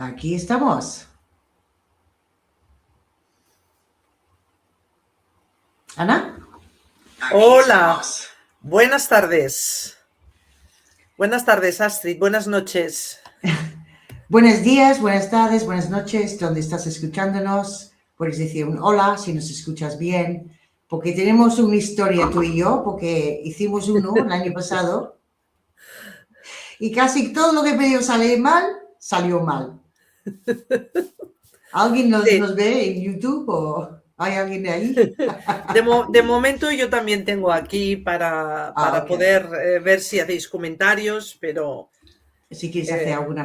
Aquí estamos. ¿Ana? Hola, buenas tardes. Buenas tardes, Astrid. Buenas noches. Buenos días, buenas tardes, buenas noches, donde estás escuchándonos. Puedes decir un hola si nos escuchas bien, porque tenemos una historia tú y yo, porque hicimos uno el año pasado y casi todo lo que medio salió mal. ¿Alguien Sí, nos ve en YouTube o hay alguien de ahí? de momento yo también tengo aquí para Ok. poder ver si hacéis comentarios, pero Si quieres hacer eh, algún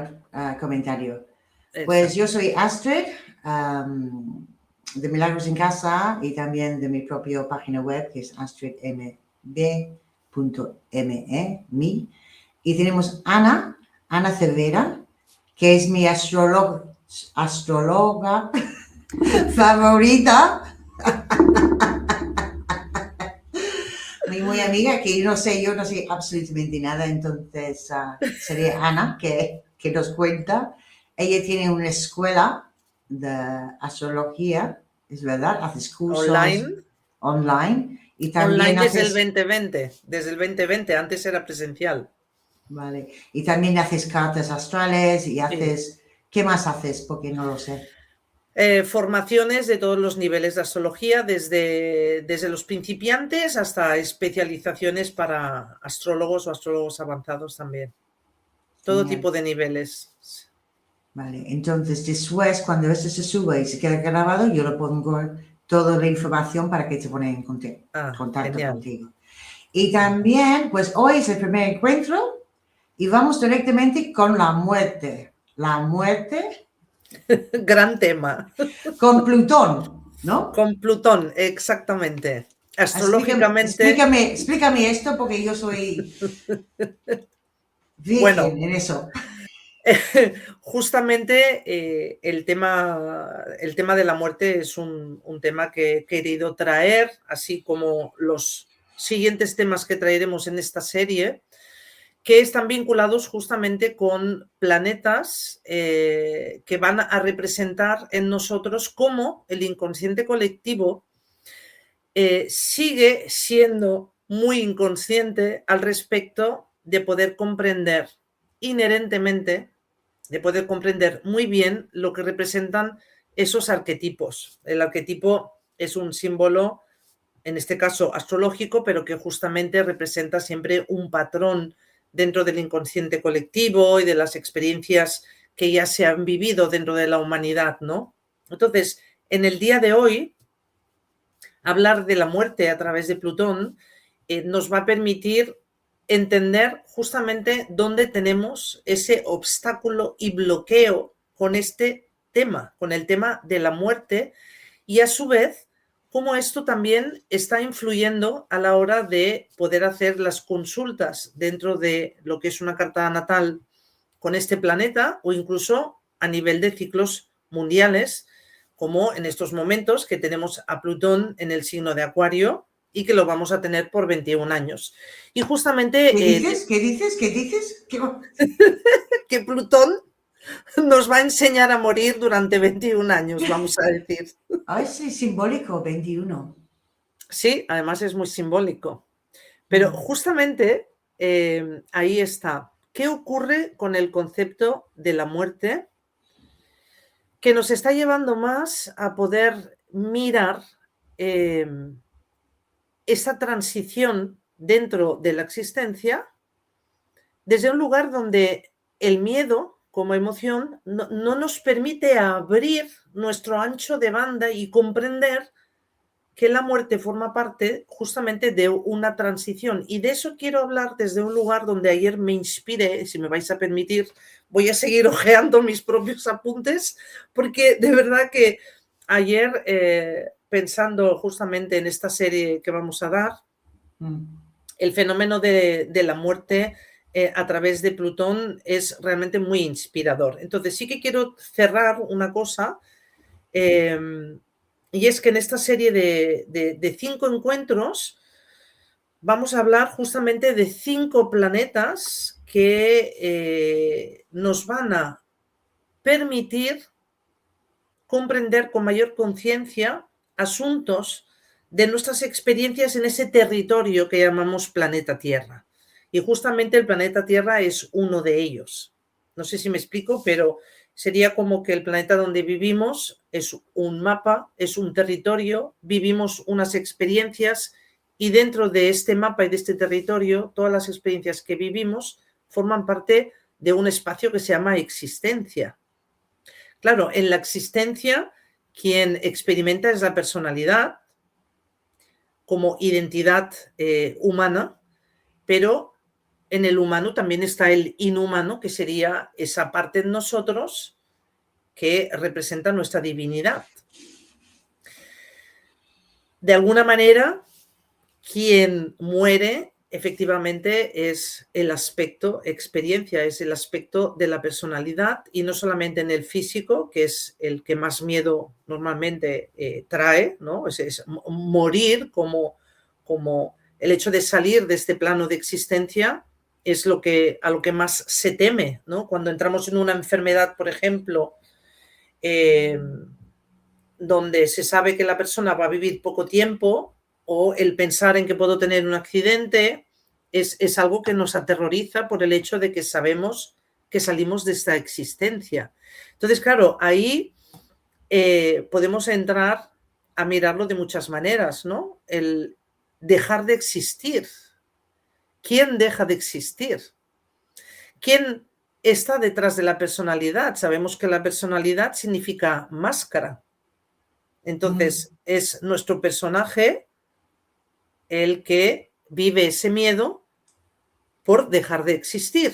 comentario. Pues yo exacto. soy Astrid, de Milagros en Casa y también de mi propia página web que es astridmb.me. Y tenemos Ana Cervera, que es mi astróloga favorita, muy amiga, que yo no sé absolutamente nada, entonces sería Ana que nos cuenta. Ella tiene una escuela de astrología, es verdad, haces cursos Online, online y también online desde el haces, 2020, desde el 2020, antes era presencial. vale, y también haces cartas astrales y Sí. haces, ¿qué más haces? Porque no lo sé. Formaciones de todos los niveles de astrología, desde los principiantes hasta especializaciones para astrólogos o astrólogos avanzados también. Todo Genial. tipo de niveles. Vale, entonces después cuando esto se sube y se queda grabado, yo le pongo toda la información para que te pone en Ah, contacto genial. contigo. Y también, pues hoy es el primer encuentro y vamos directamente con la muerte. La muerte Gran tema. con Plutón, ¿no? Con Plutón, exactamente. Astrológicamente, Explícame esto porque yo soy virgen bueno, en eso. justamente el tema de la muerte es un tema que he querido traer, así como los siguientes temas que traeremos en esta serie, que están vinculados justamente con planetas que van a representar en nosotros cómo el inconsciente colectivo sigue siendo muy inconsciente al respecto de poder comprender inherentemente, de poder comprender muy bien lo que representan esos arquetipos. El arquetipo es un símbolo, en este caso astrológico, pero que justamente representa siempre un patrón dentro del inconsciente colectivo y de las experiencias que ya se han vivido dentro de la humanidad, ¿no? Entonces, en el día de hoy, hablar de la muerte a través de Plutón nos va a permitir entender justamente dónde tenemos ese obstáculo y bloqueo con este tema, con el tema de la muerte, y a su vez cómo esto también está influyendo a la hora de poder hacer las consultas dentro de lo que es una carta natal con este planeta o incluso a nivel de ciclos mundiales, como en estos momentos que tenemos a Plutón en el signo de Acuario y que lo vamos a tener por 21 años. Y ¿Qué justamente dices? ¿Qué dices? ¿Qué dices? que Plutón nos va a enseñar a morir durante 21 años, vamos a decir. Ay, sí, simbólico, 21. Sí, además es muy simbólico. Pero Mm. justamente ahí está. ¿Qué ocurre con el concepto de la muerte? Que nos está llevando más a poder mirar eh, esa transición dentro de la existencia desde un lugar donde el miedo como emoción no nos permite abrir nuestro ancho de banda y comprender que la muerte forma parte justamente de una transición. Y de eso quiero hablar desde un lugar donde ayer me inspiré, si me vais a permitir, voy a seguir hojeando mis propios apuntes, porque de verdad que ayer, pensando justamente en esta serie que vamos a dar, Mm. el fenómeno de la muerte a través de Plutón es realmente muy inspirador. Entonces sí que quiero cerrar una cosa, eh, y es que en esta serie de 5 encuentros vamos a hablar justamente de 5 planetas que nos van a permitir comprender con mayor conciencia asuntos de nuestras experiencias en ese territorio que llamamos planeta Tierra. Y justamente el planeta Tierra es uno de ellos. No sé si me explico, pero sería como que el planeta donde vivimos es un mapa, es un territorio, vivimos unas experiencias y dentro de este mapa y de este territorio, todas las experiencias que vivimos forman parte de un espacio que se llama existencia. Claro, en la existencia quien experimenta es la personalidad como identidad humana, pero en el humano también está el inhumano, que sería esa parte en nosotros que representa nuestra divinidad. De alguna manera, quien muere efectivamente es el aspecto experiencia, es el aspecto de la personalidad y no solamente en el físico, que es el que más miedo normalmente trae, ¿no? Es morir como el hecho de salir de este plano de existencia es a lo que más se teme, ¿no? Cuando entramos en una enfermedad, por ejemplo, donde se sabe que la persona va a vivir poco tiempo, o el pensar en que puedo tener un accidente, es algo que nos aterroriza por el hecho de que sabemos que salimos de esta existencia. Entonces, claro, ahí podemos entrar a mirarlo de muchas maneras, ¿no? El dejar de existir. ¿Quién deja de existir? ¿Quién está detrás de la personalidad? Sabemos que la personalidad significa máscara. Entonces, es nuestro personaje el que vive ese miedo por dejar de existir.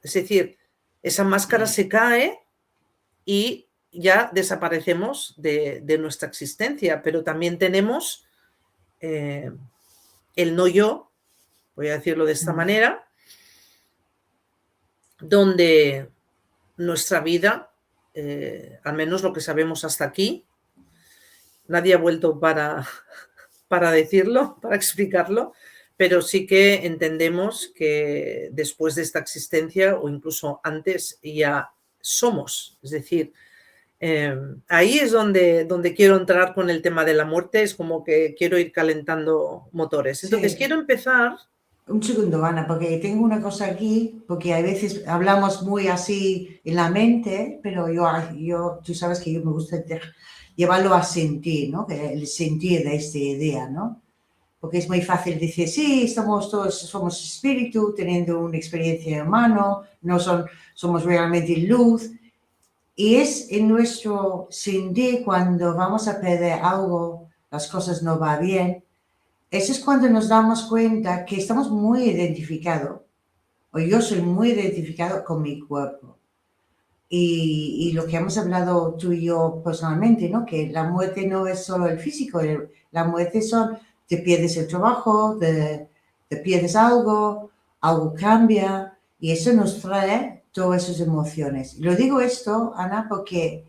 Es decir, esa máscara se cae y ya desaparecemos de nuestra existencia, pero también tenemos el no yo, voy a decirlo de esta manera, donde nuestra vida, al menos lo que sabemos hasta aquí, nadie ha vuelto para decirlo, para explicarlo, pero sí que entendemos que después de esta existencia o incluso antes ya somos. Es decir, ahí es donde quiero entrar con el tema de la muerte, es como que quiero ir calentando motores. Entonces, Sí. quiero empezar... Un segundo, Ana, porque tengo una cosa aquí, porque a veces hablamos muy así en la mente, pero yo tú sabes que yo me gusta llevarlo a sentir, ¿no? El sentir de esta idea, ¿no? Porque es muy fácil decir, sí, somos espíritu, teniendo una experiencia humana, no somos realmente luz. Y es en nuestro sentir cuando vamos a perder algo, las cosas no van bien. Eso es cuando nos damos cuenta que estamos muy identificados, o yo soy muy identificado con mi cuerpo. Y lo que hemos hablado tú y yo personalmente, ¿no? Que la muerte no es solo el físico, la muerte son, te pierdes el trabajo, te pierdes algo cambia, y eso nos trae todas esas emociones. Lo digo esto, Ana, porque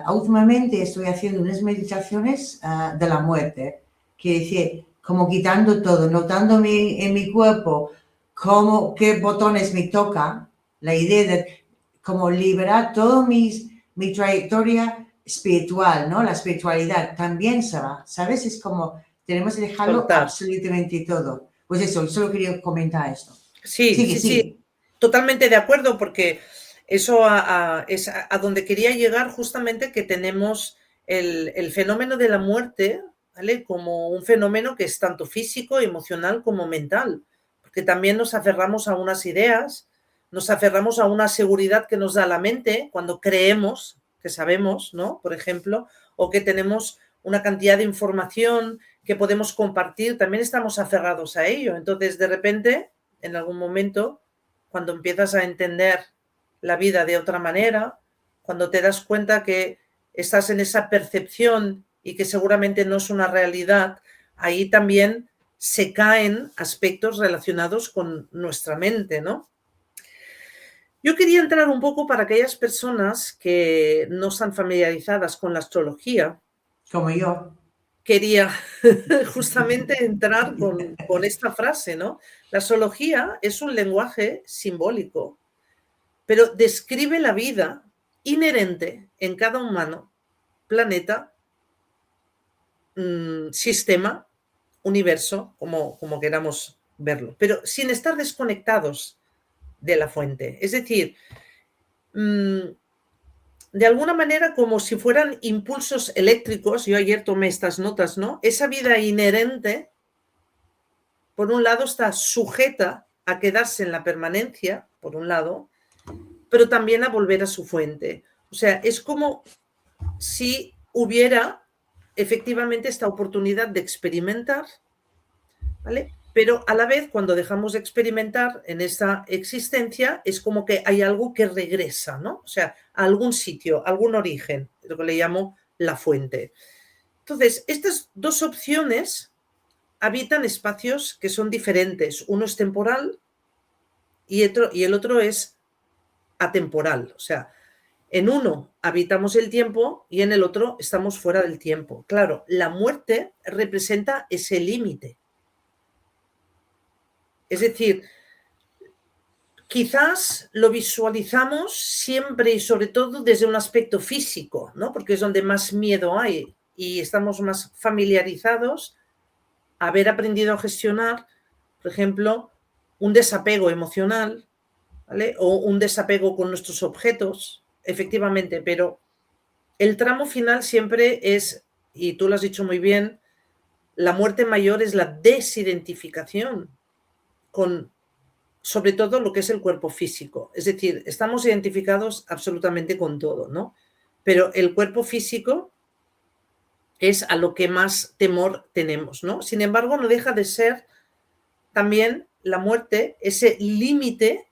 últimamente estoy haciendo unas meditaciones de la muerte, que dice, como quitando todo, notando en mi cuerpo qué botones me toca, la idea de como liberar toda mi trayectoria espiritual, ¿no? La espiritualidad también se va, ¿sabes? Es como, tenemos que dejarlo Soltar. absolutamente todo. Pues eso, solo quería comentar esto. Sí, sí, totalmente de acuerdo, porque eso es a donde quería llegar justamente, que tenemos el fenómeno de la muerte, ¿vale? Como un fenómeno que es tanto físico, emocional como mental, porque también nos aferramos a unas ideas, nos aferramos a una seguridad que nos da la mente cuando creemos que sabemos, ¿no? Por ejemplo, o que tenemos una cantidad de información que podemos compartir, también estamos aferrados a ello. Entonces, de repente, en algún momento, cuando empiezas a entender la vida de otra manera, cuando te das cuenta que estás en esa percepción y que seguramente no es una realidad, ahí también se caen aspectos relacionados con nuestra mente, ¿no? Yo quería entrar un poco para aquellas personas que no están familiarizadas con la astrología. Como yo. Quería justamente entrar con esta frase, ¿no? La astrología es un lenguaje simbólico, pero describe la vida inherente en cada humano, planeta, sistema, universo, como queramos verlo, pero sin estar desconectados de la fuente. Es decir, de alguna manera como si fueran impulsos eléctricos. Yo ayer tomé estas notas, ¿no? Esa vida inherente, por un lado, está sujeta a quedarse en la permanencia, por un lado, pero también a volver a su fuente. O sea, es como si hubiera efectivamente esta oportunidad de experimentar, ¿vale? Pero a la vez, cuando dejamos de experimentar en esta existencia, es como que hay algo que regresa, ¿no? O sea, a algún sitio, algún origen, lo que le llamo la fuente. Entonces, estas dos opciones habitan espacios que son diferentes. Uno es temporal y el otro es atemporal. O sea, en uno habitamos el tiempo y en el otro estamos fuera del tiempo. Claro, la muerte representa ese límite. Es decir, quizás lo visualizamos siempre y sobre todo desde un aspecto físico, ¿no? Porque es donde más miedo hay y estamos más familiarizados a haber aprendido a gestionar, por ejemplo, un desapego emocional, ¿vale? O un desapego con nuestros objetos, efectivamente, pero el tramo final siempre es, y tú lo has dicho muy bien, la muerte mayor es la desidentificación con, sobre todo, lo que es el cuerpo físico. Es decir, estamos identificados absolutamente con todo, ¿no? Pero el cuerpo físico es a lo que más temor tenemos, ¿no? Sin embargo, no deja de ser también la muerte ese límite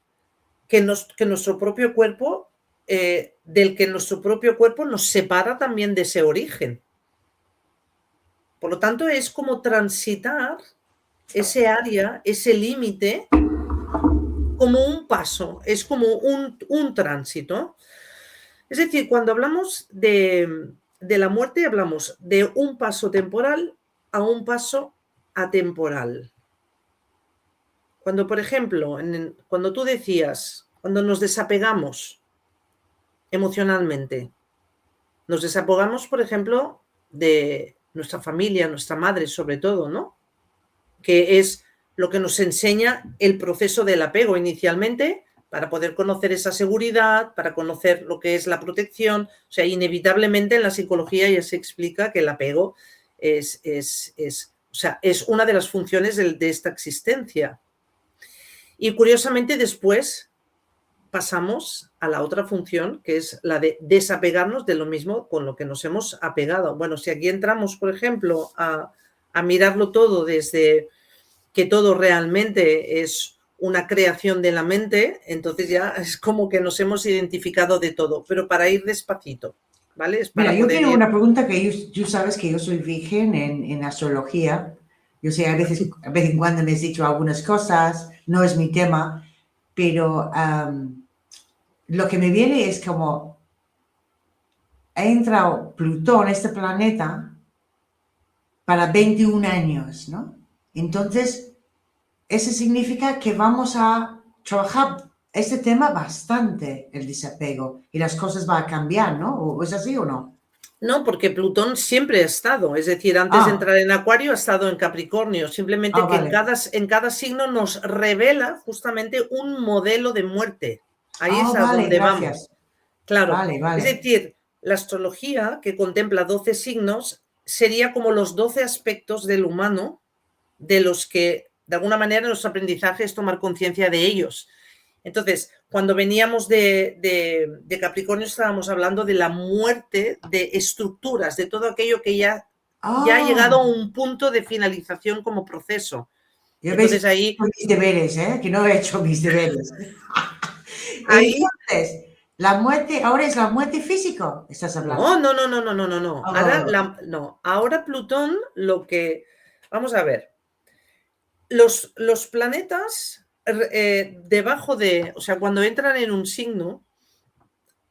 que nuestro propio cuerpo, del que nuestro propio cuerpo nos separa también de ese origen. Por lo tanto, es como transitar ese área, ese límite, como un paso, es como un tránsito. Es decir, cuando hablamos de la muerte, hablamos de un paso temporal a un paso atemporal. Cuando, por ejemplo, cuando tú decías, cuando nos desapegamos emocionalmente, nos desapegamos, por ejemplo, de nuestra familia, nuestra madre sobre todo, ¿no? Que es lo que nos enseña el proceso del apego inicialmente, para poder conocer esa seguridad, para conocer lo que es la protección. O sea, inevitablemente en la psicología ya se explica que el apego es una de las funciones de esta existencia. Y curiosamente después pasamos a la otra función, que es la de desapegarnos de lo mismo con lo que nos hemos apegado. Bueno, si aquí entramos, por ejemplo, a mirarlo todo desde que todo realmente es una creación de la mente, entonces ya es como que nos hemos identificado de todo, pero para ir despacito, ¿vale? Es para Mira, yo poder quiero ir... una pregunta que tú sabes que yo soy virgen en astrología. Yo sé, a veces, a vez en cuando me has dicho algunas cosas, no es mi tema, pero lo que me viene es como ha entrado Plutón, este planeta, para 21 años, ¿no? Entonces, eso significa que vamos a trabajar este tema bastante, el desapego, y las cosas van a cambiar, ¿no? ¿O es así o no? No, porque Plutón siempre ha estado, es decir, antes de entrar en Acuario ha estado en Capricornio, simplemente que vale. en cada signo nos revela justamente un modelo de muerte. Ahí es a Vale, donde vamos. gracias. Claro, Vale, es vale. decir, la astrología, que contempla 12 signos, sería como los 12 aspectos del humano de los que, de alguna manera, nuestro aprendizaje es tomar conciencia de ellos. Entonces, cuando veníamos de Capricornio, estábamos hablando de la muerte de estructuras, de todo aquello que ya ha llegado a un punto de finalización como proceso. Yo veis Entonces ahí... mis deberes, ¿eh? Que no he hecho mis deberes. ahí Entonces, la muerte, ahora es la muerte físico, ¿estás hablando? no. Ahora Plutón, lo que... Vamos a ver. Los planetas debajo de... O sea, cuando entran en un signo,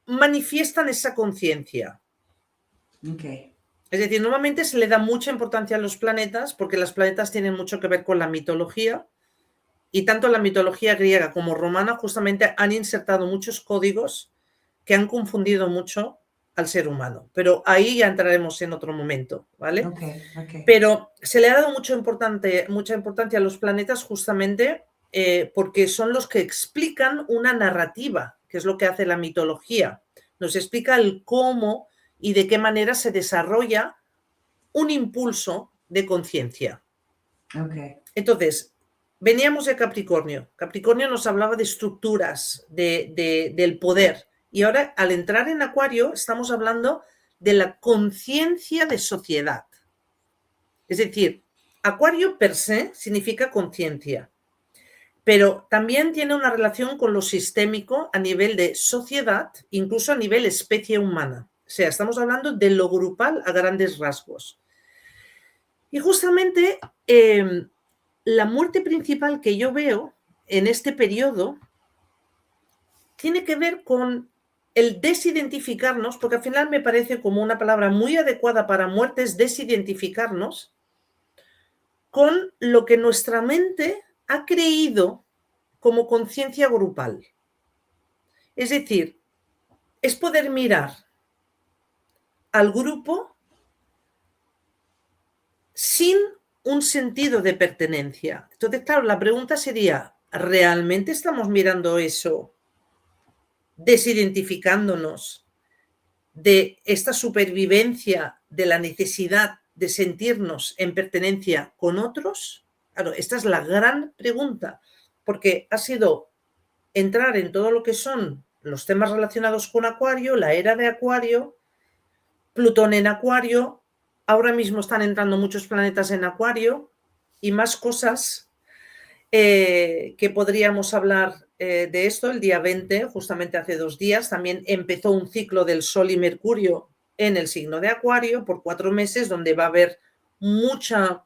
manifiestan esa conciencia. Okay. Es decir, normalmente se le da mucha importancia a los planetas porque los planetas tienen mucho que ver con la mitología, y tanto la mitología griega como romana justamente han insertado muchos códigos que han confundido mucho al ser humano, pero ahí ya entraremos en otro momento, ¿vale? Okay. Pero se le ha dado mucha importancia a los planetas justamente porque son los que explican una narrativa, que es lo que hace la mitología. Nos explica el cómo y de qué manera se desarrolla un impulso de conciencia. Okay. Entonces, veníamos de Capricornio. Capricornio nos hablaba de estructuras, del poder. Y ahora, al entrar en Acuario, estamos hablando de la conciencia de sociedad. Es decir, Acuario per se significa conciencia, pero también tiene una relación con lo sistémico a nivel de sociedad, incluso a nivel especie humana. O sea, estamos hablando de lo grupal a grandes rasgos. Y justamente la muerte principal que yo veo en este periodo tiene que ver con el desidentificarnos, porque al final me parece como una palabra muy adecuada para muerte, es desidentificarnos con lo que nuestra mente ha creído como conciencia grupal. Es decir, es poder mirar al grupo sin un sentido de pertenencia. Entonces, claro, la pregunta sería, ¿realmente estamos mirando eso, desidentificándonos de esta supervivencia, de la necesidad de sentirnos en pertenencia con otros? Claro, esta es la gran pregunta, porque ha sido entrar en todo lo que son los temas relacionados con Acuario, la era de Acuario, Plutón en Acuario, ahora mismo están entrando muchos planetas en Acuario y más cosas que podríamos hablar de esto. El día 20, justamente hace 2 días, también empezó un ciclo del Sol y Mercurio en el signo de Acuario por 4 meses, donde va a haber mucho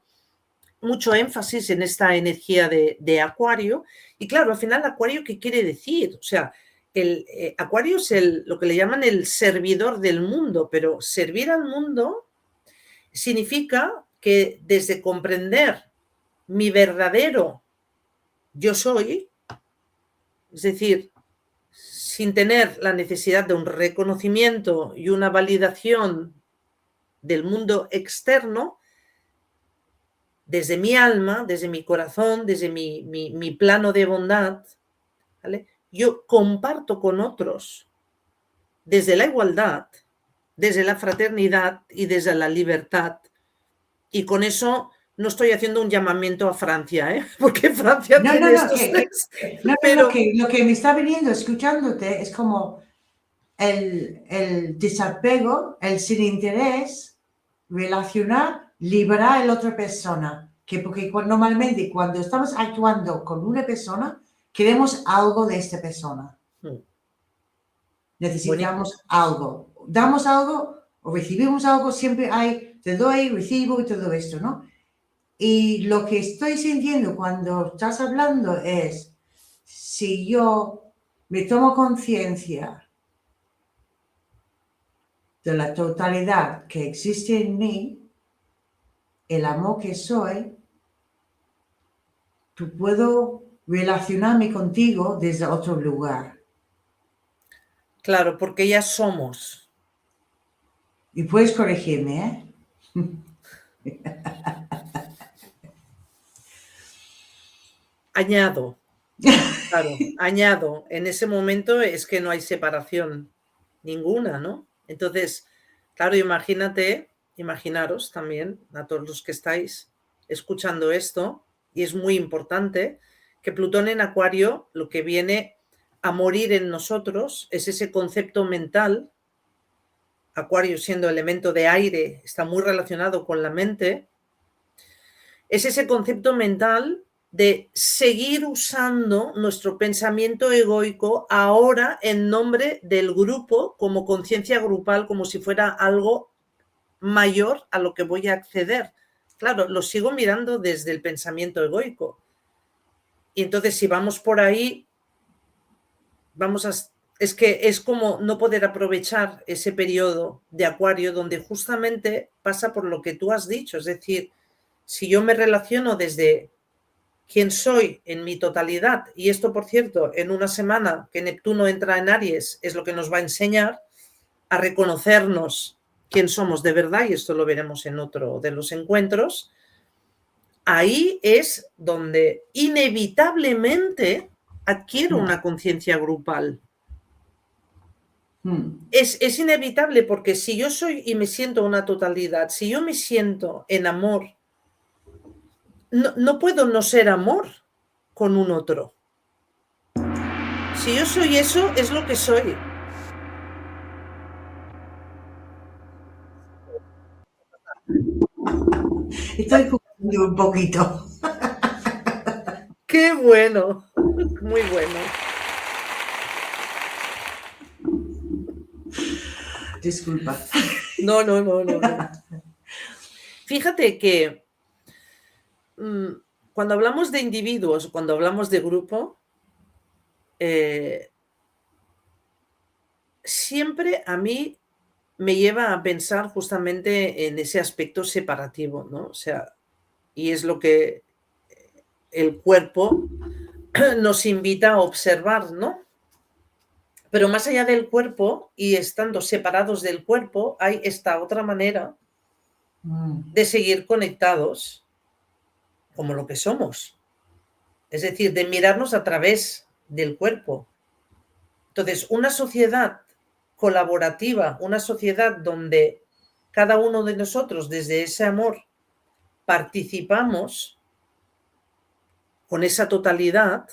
énfasis en esta energía de Acuario. Y claro, al final, Acuario, ¿qué quiere decir? O sea, el Acuario es lo que le llaman el servidor del mundo, pero servir al mundo significa que desde comprender mi verdadero yo soy, es decir, sin tener la necesidad de un reconocimiento y una validación del mundo externo, desde mi alma, desde mi corazón, desde mi plano de bondad, ¿vale? Yo comparto con otros desde la igualdad, desde la fraternidad y desde la libertad. Y con eso no estoy haciendo un llamamiento a Francia, ¿eh? Porque Francia tiene estos tres. Pero lo que me está viniendo escuchándote es como el desapego, el sin interés, relacionar, liberar a la otra persona. Porque normalmente cuando estamos actuando con una persona, queremos algo de esta persona. Necesitamos algo. Damos algo o recibimos algo, siempre hay, te doy, recibo y todo esto, ¿no? Y lo que estoy sintiendo cuando estás hablando es, si yo me tomo conciencia de la totalidad que existe en mí, el amor que soy, puedo relacionarme contigo desde otro lugar. Claro, porque ya somos. Y puedes corregirme, ¿eh? Añado, claro, añado. En ese momento es que no hay separación ninguna, ¿no? Entonces, claro, imaginaros también a todos los que estáis escuchando esto, y es muy importante que Plutón en Acuario lo que viene a morir en nosotros es ese concepto mental. Acuario siendo elemento de aire, está muy relacionado con la mente. Es ese concepto mental de seguir usando nuestro pensamiento egoico ahora en nombre del grupo, como conciencia grupal, como si fuera algo mayor a lo que voy a acceder. Claro, lo sigo mirando desde el pensamiento egoico. Y entonces, si vamos por ahí, es que es como no poder aprovechar ese periodo de Acuario donde justamente pasa por lo que tú has dicho. Es decir, si yo me relaciono desde quién soy en mi totalidad, y esto, por cierto, en una semana que Neptuno entra en Aries, es lo que nos va a enseñar a reconocernos quién somos de verdad, y esto lo veremos en otro de los encuentros. Ahí es donde inevitablemente adquiero una conciencia grupal. Es inevitable, porque si yo soy y me siento una totalidad, si yo me siento en amor, no puedo no ser amor con un otro. Si yo soy eso, es lo que soy. Estoy jugando un poquito. ¡Qué bueno! Muy bueno. Disculpa. No. Fíjate que cuando hablamos de individuos, cuando hablamos de grupo, siempre a mí me lleva a pensar justamente en ese aspecto separativo, ¿no? O sea, y es lo que el cuerpo nos invita a observar, ¿no? Pero más allá del cuerpo y estando separados del cuerpo, hay esta otra manera de seguir conectados como lo que somos. Es decir, de mirarnos a través del cuerpo. Entonces, una sociedad colaborativa, una sociedad donde cada uno de nosotros, desde ese amor, participamos con esa totalidad,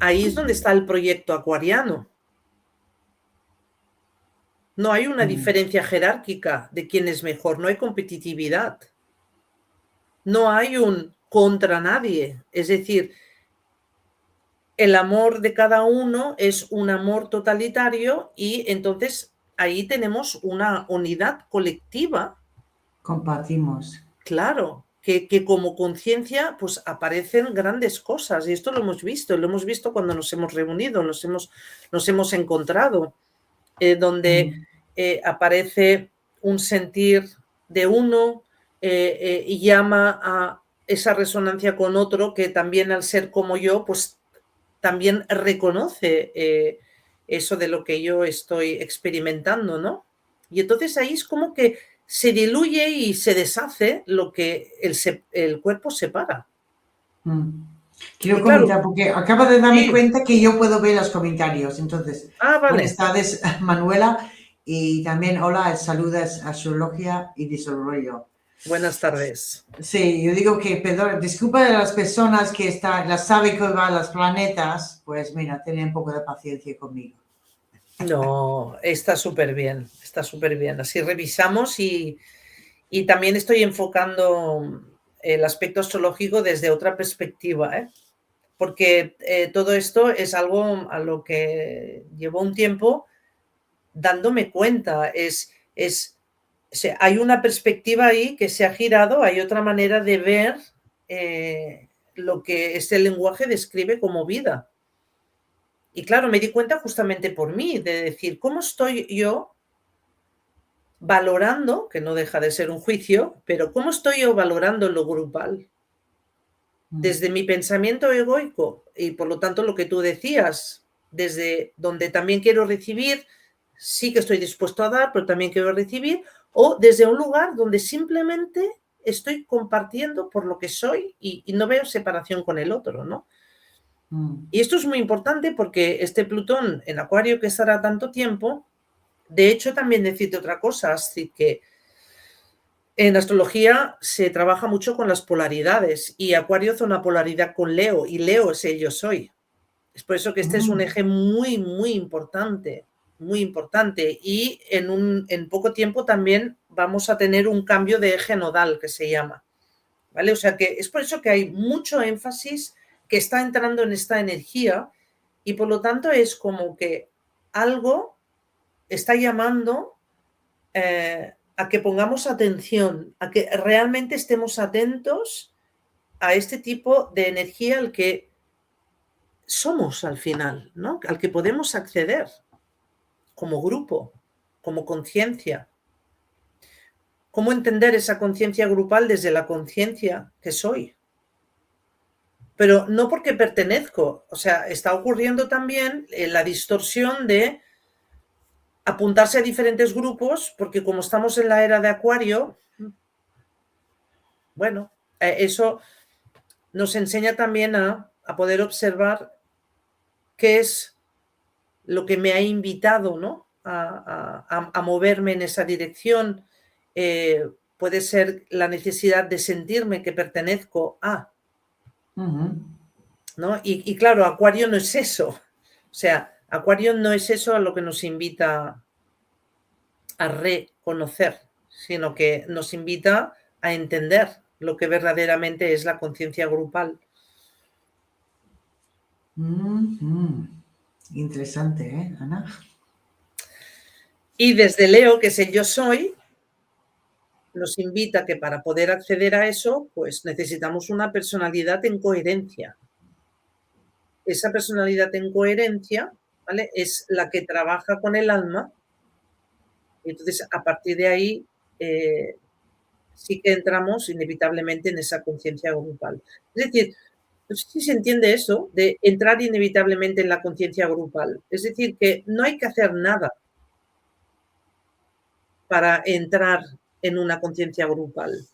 ahí es donde está el proyecto acuariano. No hay una diferencia jerárquica de quién es mejor, no hay competitividad, no hay un contra nadie. Es decir, el amor de cada uno es un amor totalitario, y entonces ahí tenemos una unidad colectiva. Compartimos. Claro, que como conciencia pues aparecen grandes cosas, y esto lo hemos visto cuando nos hemos reunido, nos hemos encontrado, donde aparece un sentir de uno y llama a esa resonancia con otro que también, al ser como yo, pues también reconoce eso de lo que yo estoy experimentando, ¿no? Y entonces ahí es como que se diluye y se deshace lo que el cuerpo separa. Quiero Y claro, comentar, porque acabo de darme sí. cuenta que yo puedo ver los comentarios. Entonces, Vale. buenas tardes, Manuela. Y también, hola, saludas a Astrología y Desarrollo. Buenas tardes. Sí, yo digo que, perdón, disculpa de las personas que las sabe que van a los planetas, pues mira, ten un poco de paciencia conmigo. No, está súper bien, está súper bien. Así revisamos, y también estoy enfocando el aspecto astrológico desde otra perspectiva, ¿eh? Porque todo esto es algo a lo que llevo un tiempo dándome cuenta. Hay una perspectiva ahí que se ha girado, hay otra manera de ver lo que este lenguaje describe como vida. Y claro, me di cuenta justamente por mí, de decir, ¿cómo estoy yo valorando, que no deja de ser un juicio, pero cómo estoy yo valorando lo grupal? Desde mi pensamiento egoico, y por lo tanto lo que tú decías, desde donde también quiero recibir, sí que estoy dispuesto a dar, pero también quiero recibir, o desde un lugar donde simplemente estoy compartiendo por lo que soy y no veo separación con el otro, ¿no? Y esto es muy importante, porque este Plutón en Acuario, que estará tanto tiempo, de hecho también decirte otra cosa, así que en astrología se trabaja mucho con las polaridades, y Acuario hace una polaridad con Leo, y Leo es el yo soy. Es por eso que este es un eje muy, muy importante, y en poco tiempo también vamos a tener un cambio de eje nodal, que se llama, ¿vale? O sea que es por eso que hay mucho énfasis que está entrando en esta energía, y por lo tanto es como que algo está llamando a que pongamos atención, a que realmente estemos atentos a este tipo de energía al que somos al final, ¿no? Al que podemos acceder como grupo, como conciencia. ¿Cómo entender esa conciencia grupal desde la conciencia que soy? pero no porque pertenezco. O sea, está ocurriendo también la distorsión de apuntarse a diferentes grupos, porque como estamos en la era de Acuario, bueno, eso nos enseña también a poder observar qué es lo que me ha invitado, ¿no?, a moverme en esa dirección. Puede ser la necesidad de sentirme que pertenezco a, ¿no? Y claro, Acuario no es eso. O sea, Acuario no es eso a lo que nos invita a reconocer, sino que nos invita a entender lo que verdaderamente es la conciencia grupal. Interesante, Ana? Y desde Leo, que es el yo soy, nos invita que para poder acceder a eso, pues necesitamos una personalidad en coherencia. Esa personalidad en coherencia, ¿vale?, es la que trabaja con el alma. Y entonces, a partir de ahí, sí que entramos inevitablemente en esa conciencia grupal. Es decir, no sé si se entiende eso, de entrar inevitablemente en la conciencia grupal. Es decir, que no hay que hacer nada para entrar en una conciencia grupal,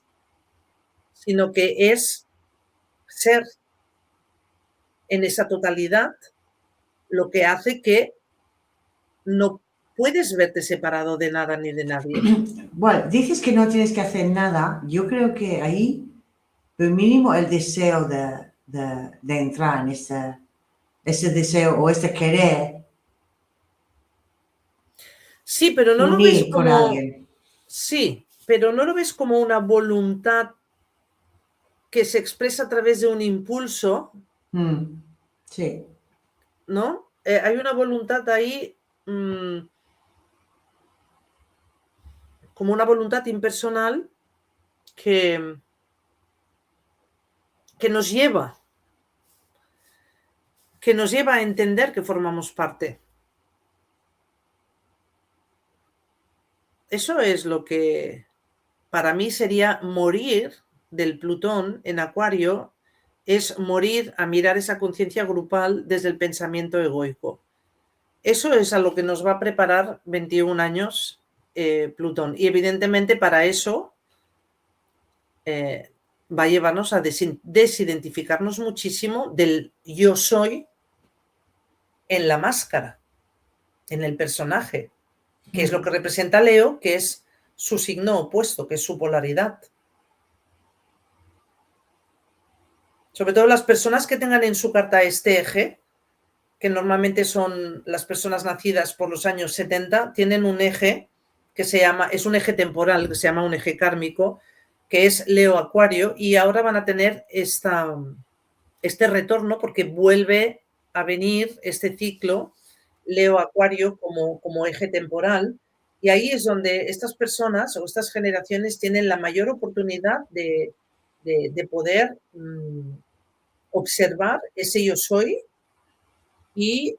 sino que es ser en esa totalidad lo que hace que no puedes verte separado de nada ni de nadie. Bueno, dices que no tienes que hacer nada. Yo creo que ahí, pero mínimo el deseo de entrar en ese deseo o ese querer Sí, pero no lo ves unir con como... alguien. Sí, pero no lo ves como una voluntad que se expresa a través de un impulso, Sí. ¿no? Hay una voluntad ahí, como una voluntad impersonal que nos lleva a entender que formamos parte. Eso es lo que para mí sería morir del Plutón en Acuario, es morir a mirar esa conciencia grupal desde el pensamiento egoico. Eso es a lo que nos va a preparar 21 años Plutón. Y evidentemente para eso va a llevarnos a desidentificarnos muchísimo del yo soy en la máscara, en el personaje, que es lo que representa Leo, que es su signo opuesto, que es su polaridad. Sobre todo las personas que tengan en su carta este eje, que normalmente son las personas nacidas por los años 70, tienen un eje que se llama, es un eje temporal, que se llama un eje kármico, que es Leo Acuario, y ahora van a tener este retorno porque vuelve a venir este ciclo Leo Acuario como eje temporal, y ahí es donde estas personas o estas generaciones tienen la mayor oportunidad de poder observar ese yo soy y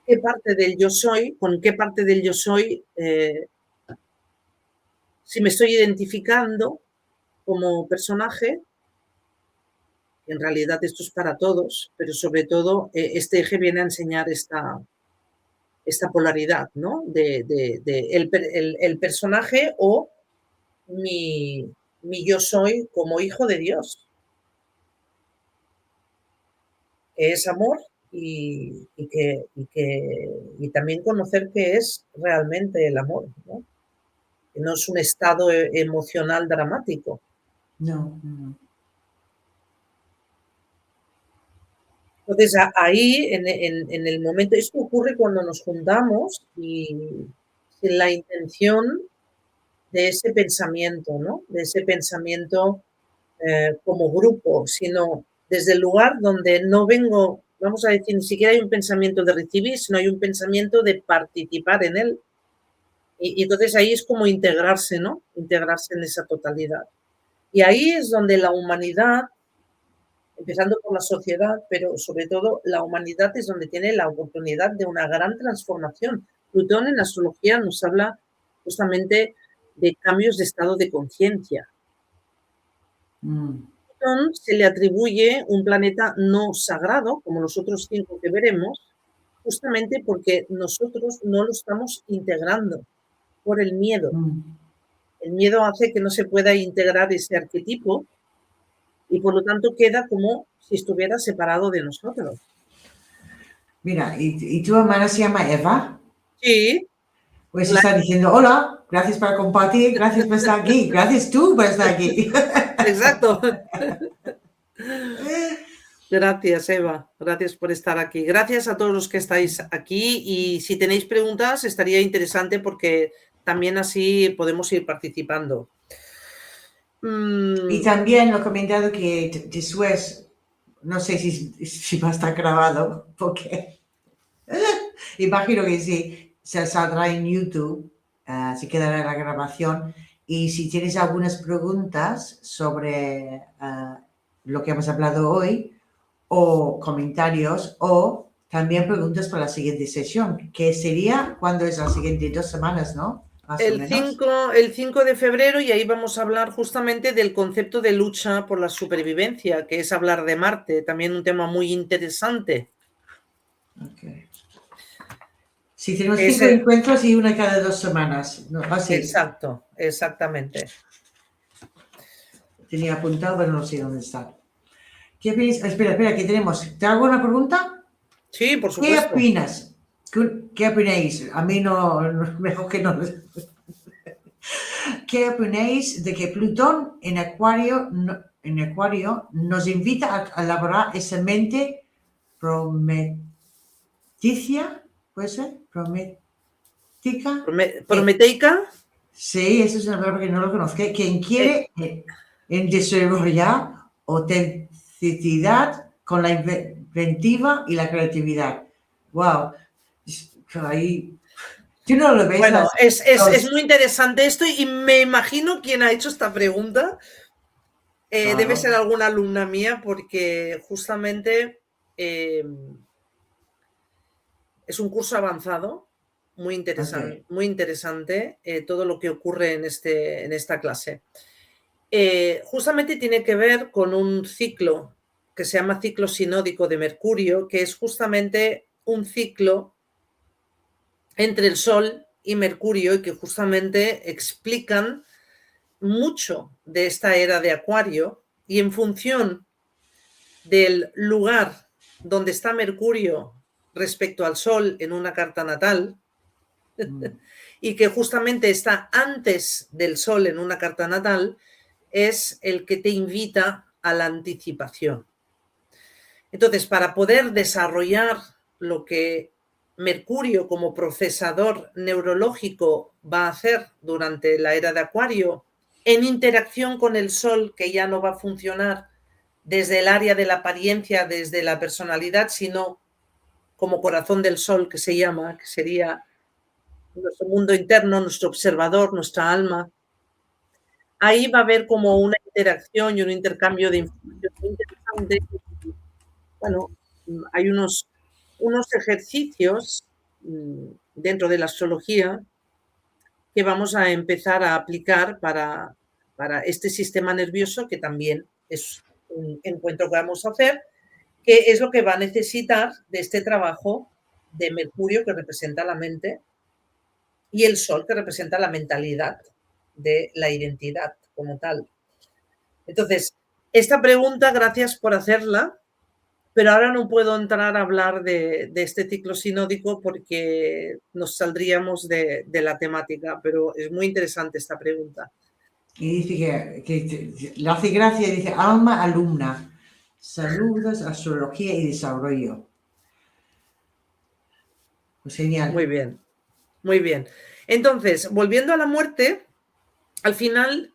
qué parte del yo soy, con qué parte del yo soy, si me estoy identificando como personaje, en realidad esto es para todos, pero sobre todo este eje viene a enseñar esta polaridad, ¿no? De el personaje o mi yo soy como hijo de Dios, que es amor y también conocer qué es realmente el amor, ¿no? Que no es un estado emocional dramático. No. Entonces, ahí, en el momento, esto ocurre cuando nos juntamos y sin la intención de ese pensamiento, ¿no? De ese pensamiento como grupo, sino desde el lugar donde no vengo, vamos a decir, ni siquiera hay un pensamiento de recibir, sino hay un pensamiento de participar en él. Y entonces ahí es como integrarse, ¿no? Integrarse en esa totalidad. Y ahí es donde la humanidad, empezando por la sociedad, pero sobre todo la humanidad es donde tiene la oportunidad de una gran transformación. Plutón en astrología nos habla justamente de cambios de estado de conciencia. Plutón se le atribuye un planeta no sagrado, como los otros 5 que veremos, justamente porque nosotros no lo estamos integrando por el miedo. El miedo hace que no se pueda integrar ese arquetipo y por lo tanto queda como si estuviera separado de nosotros. Mira, ¿y tu hermana se llama Eva? Sí. Pues está diciendo, hola, gracias por compartir, gracias por estar aquí, gracias tú por estar aquí. Exacto. Gracias, Eva. Gracias por estar aquí. Gracias a todos los que estáis aquí y si tenéis preguntas estaría interesante porque también así podemos ir participando. Y también lo he comentado que después, no sé si va a estar grabado, porque imagino que sí, se saldrá en YouTube, se quedará la grabación. Y si tienes algunas preguntas sobre lo que hemos hablado hoy, o comentarios, o también preguntas para la siguiente sesión, que sería cuando es la siguiente 2 semanas, ¿no? Más o El menos. 5 de febrero y ahí vamos a hablar justamente del concepto de lucha por la supervivencia, que es hablar de Marte, también un tema muy interesante. Okay. Sí, tenemos 5 encuentros y una cada 2 semanas. ¿No? Así. Exacto, exactamente. Tenía apuntado, pero no sé dónde está. ¿Qué opinas? Espera, ¿qué tenemos? ¿Te hago una pregunta? Sí, por supuesto. ¿Qué opinas? ¿Qué opináis? A mí no, mejor que no. ¿Qué opináis de que Plutón en Acuario nos invita a elaborar esa mente prometicia? ¿Puede ser? ¿Prometica? ¿Prometeica? Sí, eso es una palabra que no lo conozco. Quien quiere en desarrollar autenticidad con la inventiva y la creatividad. Wow. Ahí, tú no lo ves. Bueno, es muy interesante esto y me imagino quién ha hecho esta pregunta. Claro. Debe ser alguna alumna mía porque justamente es un curso avanzado, muy interesante, muy interesante todo lo que ocurre en esta clase. Justamente tiene que ver con un ciclo que se llama ciclo sinódico de Mercurio, que es justamente un ciclo entre el Sol y Mercurio y que justamente explican mucho de esta era de Acuario y en función del lugar donde está Mercurio respecto al Sol en una carta natal y que justamente está antes del Sol en una carta natal, es el que te invita a la anticipación. Entonces, para poder desarrollar lo que Mercurio como procesador neurológico va a hacer durante la era de Acuario, en interacción con el Sol, que ya no va a funcionar desde el área de la apariencia, desde la personalidad, sino como corazón del Sol, que se llama, que sería nuestro mundo interno, nuestro observador, nuestra alma. Ahí va a haber como una interacción y un intercambio de información muy interesante. Bueno, hay unos ejercicios dentro de la astrología que vamos a empezar a aplicar para este sistema nervioso, que también es un encuentro que vamos a hacer, que es lo que va a necesitar de este trabajo de Mercurio, que representa la mente, y el Sol, que representa la mentalidad de la identidad como tal. Entonces, esta pregunta, gracias por hacerla, pero ahora no puedo entrar a hablar de este ciclo sinódico porque nos saldríamos de la temática, pero es muy interesante esta pregunta. Y dice que le hace gracia, dice, alma alumna, saludos, astrología y desarrollo. Pues genial. Muy bien, muy bien. Entonces, volviendo a la muerte, al final,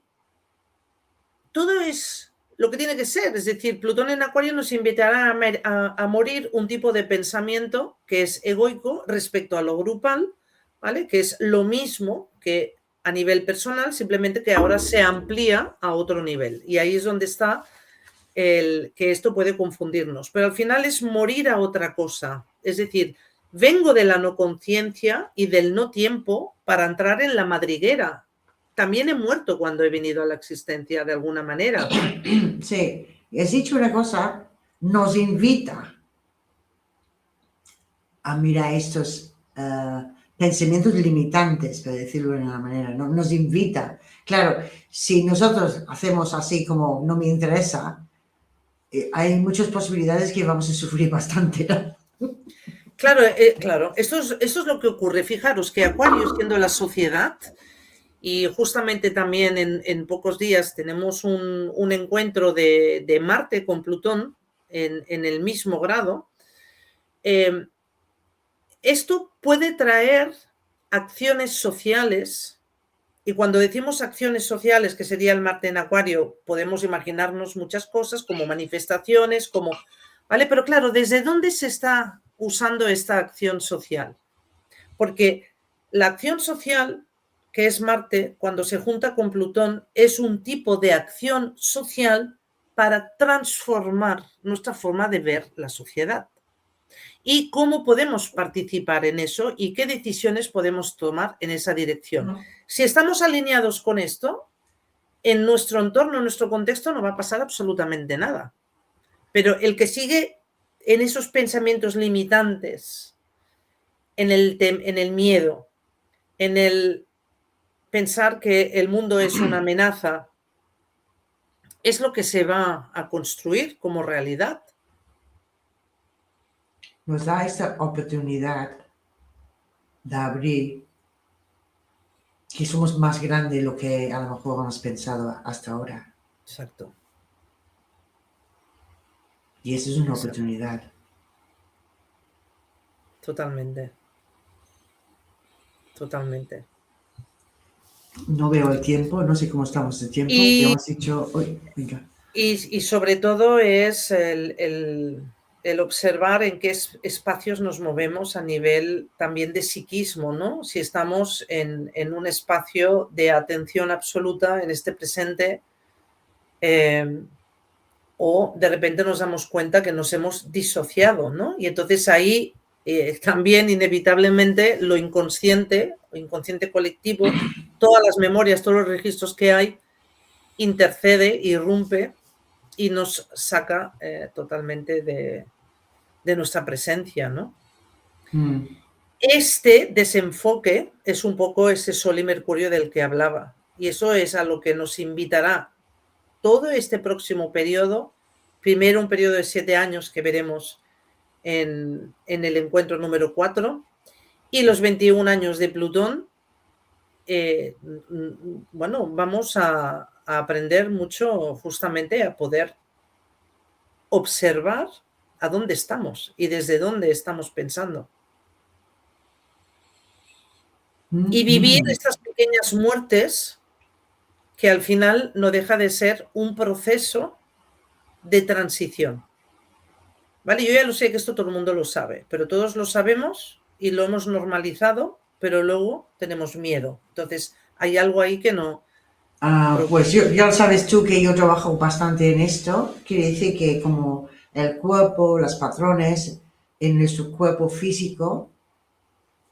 todo es lo que tiene que ser. Es decir, Plutón en Acuario nos invitará a morir un tipo de pensamiento que es egoico respecto a lo grupal, ¿vale? Que es lo mismo que a nivel personal, simplemente que ahora se amplía a otro nivel. Y ahí es donde está que esto puede confundirnos. Pero al final es morir a otra cosa. Es decir, vengo de la no conciencia y del no tiempo para entrar en la madriguera. También he muerto cuando he venido a la existencia de alguna manera. Sí, Y has dicho una cosa, nos invita a mirar estos pensamientos limitantes, para decirlo de una manera, ¿no? Nos invita. Claro, si nosotros hacemos así como no me interesa, hay muchas posibilidades que vamos a sufrir bastante, ¿no? Claro, claro. Esto es lo que ocurre. Fijaros que Acuario, siendo la sociedad, y justamente también en pocos días tenemos un encuentro de Marte con Plutón en el mismo grado. Esto puede traer acciones sociales, y cuando decimos acciones sociales, que sería el Marte en Acuario, podemos imaginarnos muchas cosas como manifestaciones, como, ¿vale? Pero claro, ¿desde dónde se está usando esta acción social? Porque la acción social, que es Marte, cuando se junta con Plutón, es un tipo de acción social para transformar nuestra forma de ver la sociedad. ¿Y cómo podemos participar en eso y qué decisiones podemos tomar en esa dirección? Si estamos alineados con esto, en nuestro entorno, en nuestro contexto, no va a pasar absolutamente nada. Pero el que sigue en esos pensamientos limitantes, en el miedo, en el pensar que el mundo es una amenaza, es lo que se va a construir como realidad. Nos da esta oportunidad de abrir que somos más grandes de lo que a lo mejor hemos pensado hasta ahora. Exacto. Y eso es una Exacto. oportunidad. Totalmente. Totalmente. No veo el tiempo, no sé cómo estamos de tiempo. Y, Ya hemos dicho, uy, venga. y sobre todo es el observar en qué espacios nos movemos a nivel también de psiquismo, ¿no? Si estamos en un espacio de atención absoluta en este presente, o de repente nos damos cuenta que nos hemos disociado, ¿no? Y entonces ahí también inevitablemente lo inconsciente, o inconsciente colectivo, todas las memorias, todos los registros que hay, intercede, irrumpe y nos saca totalmente de nuestra presencia, ¿no? Este desenfoque es un poco ese Sol y Mercurio del que hablaba, y eso es a lo que nos invitará todo este próximo periodo. Primero un periodo de 7 años que veremos en el encuentro número 4, y los 21 años de Plutón. Bueno, vamos a aprender mucho justamente a poder observar a dónde estamos y desde dónde estamos pensando. Y vivir estas pequeñas muertes que al final no deja de ser un proceso de transición. ¿Vale? Yo ya lo sé que esto todo el mundo lo sabe, pero todos lo sabemos y lo hemos normalizado, pero luego tenemos miedo. Entonces, hay algo ahí que no... Pues ya sabes tú que yo trabajo bastante en esto. Quiere decir que como el cuerpo, los patrones en nuestro cuerpo físico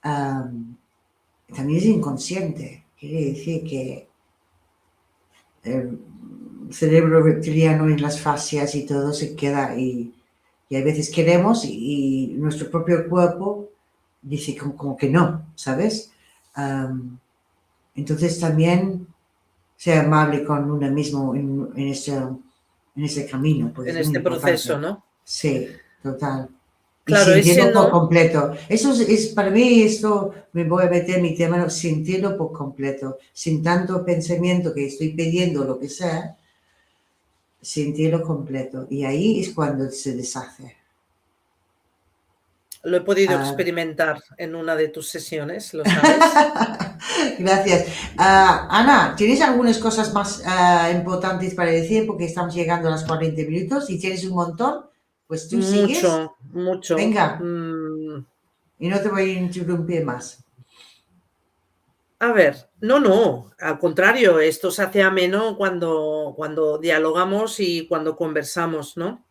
también es inconsciente. Quiere decir que el cerebro reptiliano en las fascias y todo se queda y hay veces queremos y nuestro propio cuerpo dice como que no, ¿sabes? Entonces también ser amable con uno mismo en ese camino, pues En es muy este proceso, importante. ¿no? Sí, total. Y Claro, ese sintiendo por no... completo. Eso es para mí, esto me voy a meter en mi tema, sintiendo por completo, sin tanto pensamiento que estoy pidiendo lo que sea, sentirlo completo. Y ahí es cuando se deshace. Lo he podido experimentar en una de tus sesiones, ¿lo sabes? Gracias. Ana, ¿tienes algunas cosas más importantes para decir? Porque estamos llegando a los 40 minutos y tienes un montón. Pues tú sigues. Mucho, mucho. Venga. Y no te voy a interrumpir más. A ver, no, al contrario, esto se hace ameno cuando dialogamos y cuando conversamos, ¿no?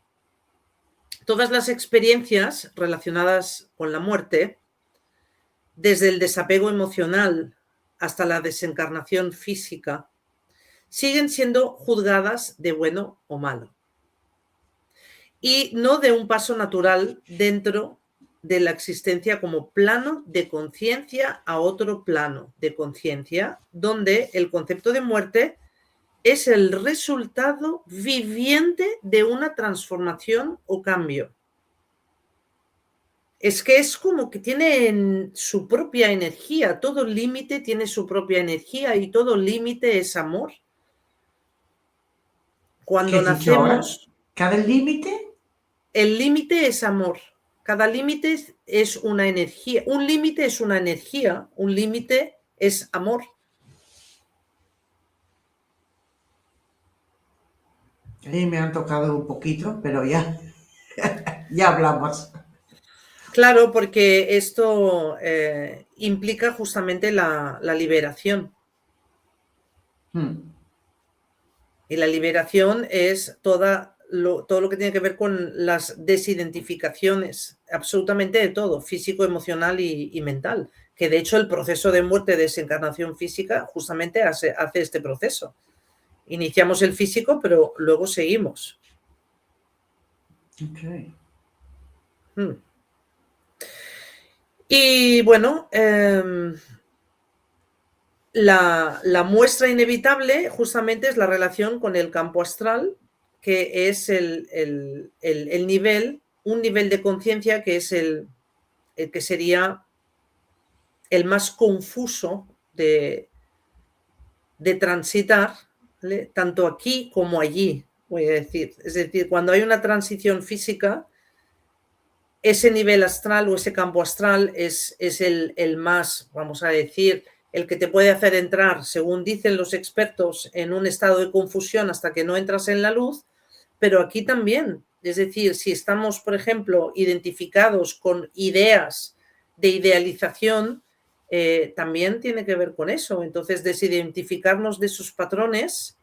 Todas las experiencias relacionadas con la muerte, desde el desapego emocional hasta la desencarnación física, siguen siendo juzgadas de bueno o malo. y no de un paso natural dentro de la existencia como plano de conciencia a otro plano de conciencia, donde el concepto de muerte es el resultado viviente de una transformación o cambio. Es que es como que tiene su propia energía, todo límite tiene su propia energía y todo límite es amor. Cuando ¿Qué has dicho ahora? nacemos, ¿Cada límite? el límite es amor. Cada límite es una energía. Un límite es una energía, un límite es amor. A mí me han tocado un poquito, pero ya, ya hablamos. Claro, porque esto implica justamente la liberación. Y la liberación es todo lo que tiene que ver con las desidentificaciones, absolutamente de todo, físico, emocional y mental. Que de hecho el proceso de muerte, desencarnación física, justamente hace este proceso. Iniciamos el físico, pero luego seguimos. Okay. Y bueno, la muestra inevitable justamente es la relación con el campo astral, que es el nivel, un nivel de conciencia que es el que sería el más confuso de transitar, ¿vale? Tanto aquí como allí, voy a decir. Es decir, cuando hay una transición física, ese nivel astral o ese campo astral es el más, vamos a decir, el que te puede hacer entrar, según dicen los expertos, en un estado de confusión hasta que no entras en la luz, pero aquí también. Es decir, si estamos, por ejemplo, identificados con ideas de idealización, también tiene que ver con eso. Entonces, desidentificarnos de esos patrones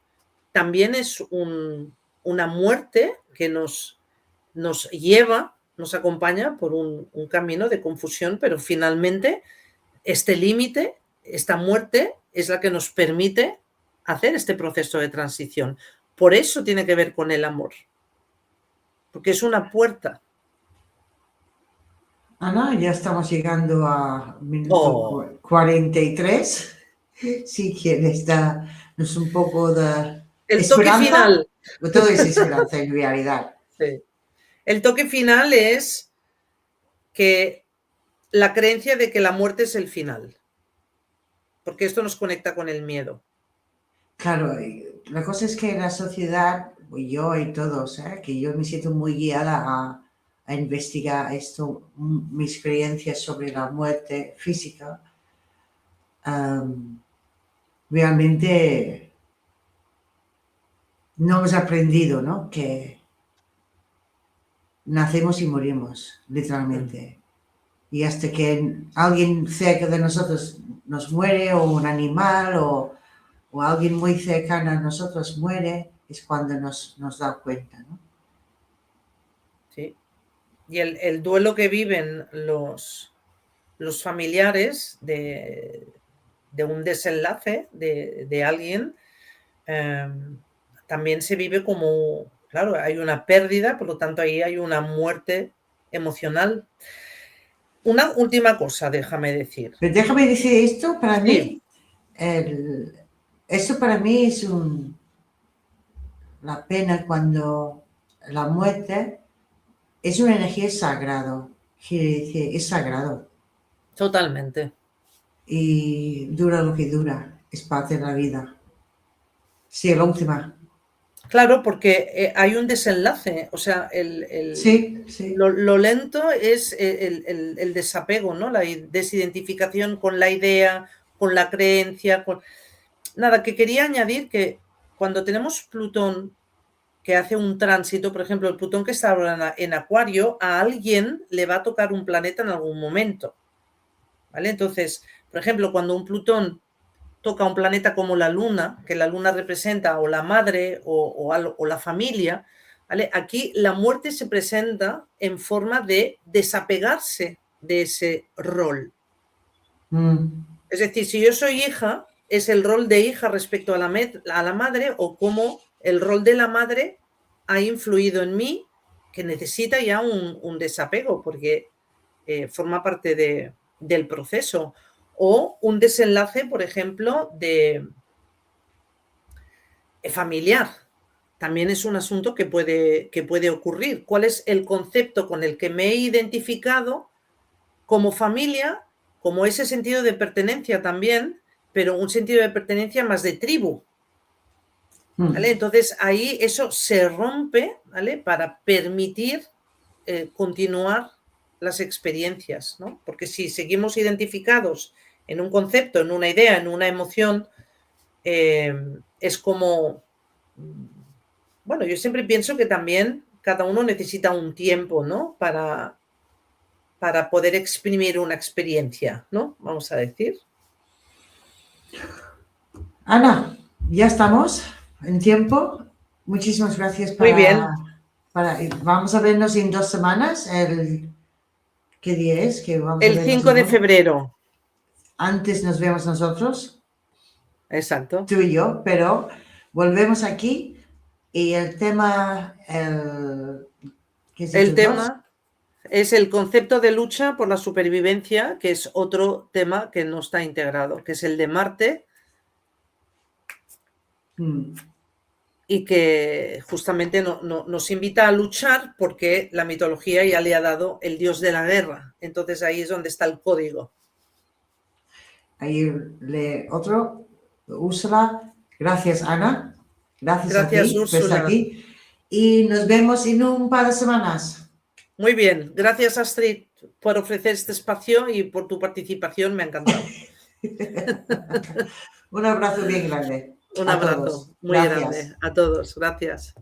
también es una muerte que nos lleva, nos acompaña por un camino de confusión, pero finalmente este límite, esta muerte, es la que nos permite hacer este proceso de transición. Por eso tiene que ver con el amor, porque es una puerta. Ana, ya estamos llegando a minuto 43. Si quieres darnos un poco de El toque esperanza, final. todo es esperanza en realidad. Sí. El toque final es que la creencia de que la muerte es el final, porque esto nos conecta con el miedo. Claro, la cosa es que la sociedad, yo y todos, que yo me siento muy guiada a investigar esto, mis creencias sobre la muerte física, realmente no hemos aprendido, ¿no? Que nacemos y morimos, literalmente. Y hasta que alguien cerca de nosotros nos muere, o un animal, o alguien muy cercano a nosotros muere, es cuando nos da cuenta, ¿no? Sí. Y el duelo que viven los familiares de un desenlace de alguien, también se vive como, claro, hay una pérdida, por lo tanto ahí hay una muerte emocional. Una última cosa, déjame decir. Pero déjame decir esto, para Sí. mí, esto para mí es la pena cuando la muerte es una energía sagrada, quiere decir, es sagrado. Totalmente. Y dura lo que dura, es parte de la vida. Sí, la última. Claro, porque hay un desenlace, o sea, Sí. Lo lento es el desapego, ¿no? La desidentificación con la idea, con la creencia. Nada, que quería añadir que cuando tenemos Plutón que hace un tránsito, por ejemplo, el Plutón que está ahora en Acuario, a alguien le va a tocar un planeta en algún momento, ¿vale? Entonces, por ejemplo, cuando un Plutón toca un planeta como la Luna, que la Luna representa o la madre o la familia, ¿vale? Aquí la muerte se presenta en forma de desapegarse de ese rol. Es decir, si yo soy hija, es el rol de hija respecto a la madre, o cómo el rol de la madre ha influido en mí que necesita ya un desapego porque forma parte del proceso. O un desenlace, por ejemplo, familiar. También es un asunto que puede ocurrir. ¿Cuál es el concepto con el que me he identificado como familia, como ese sentido de pertenencia también, pero un sentido de pertenencia más de tribu? ¿Vale? Entonces ahí eso se rompe, ¿vale? Para permitir continuar las experiencias, ¿no? Porque si seguimos identificados en un concepto, en una idea, en una emoción, es como, bueno, yo siempre pienso que también cada uno necesita un tiempo, ¿no? Para poder exprimir una experiencia, ¿no? Vamos a decir. Ana, ya estamos en tiempo. Muchísimas gracias. Muy bien. Vamos a vernos en 2 semanas. ¿Qué día es? El 5 de febrero. Antes nos vemos nosotros. Exacto. Tú y yo, pero volvemos aquí y el tema... El tema es el concepto de lucha por la supervivencia, que es otro tema que no está integrado, que es el de Marte. Y que justamente nos invita a luchar porque la mitología ya le ha dado el dios de la guerra. Entonces ahí es donde está el código. Ahí otro, Úrsula. Gracias, Ana. Gracias a ti por estar aquí. Y nos vemos en un par de semanas. Muy bien. Gracias, Astrid, por ofrecer este espacio y por tu participación. Me ha encantado. Un abrazo bien grande. Un abrazo muy grande a todos. Gracias.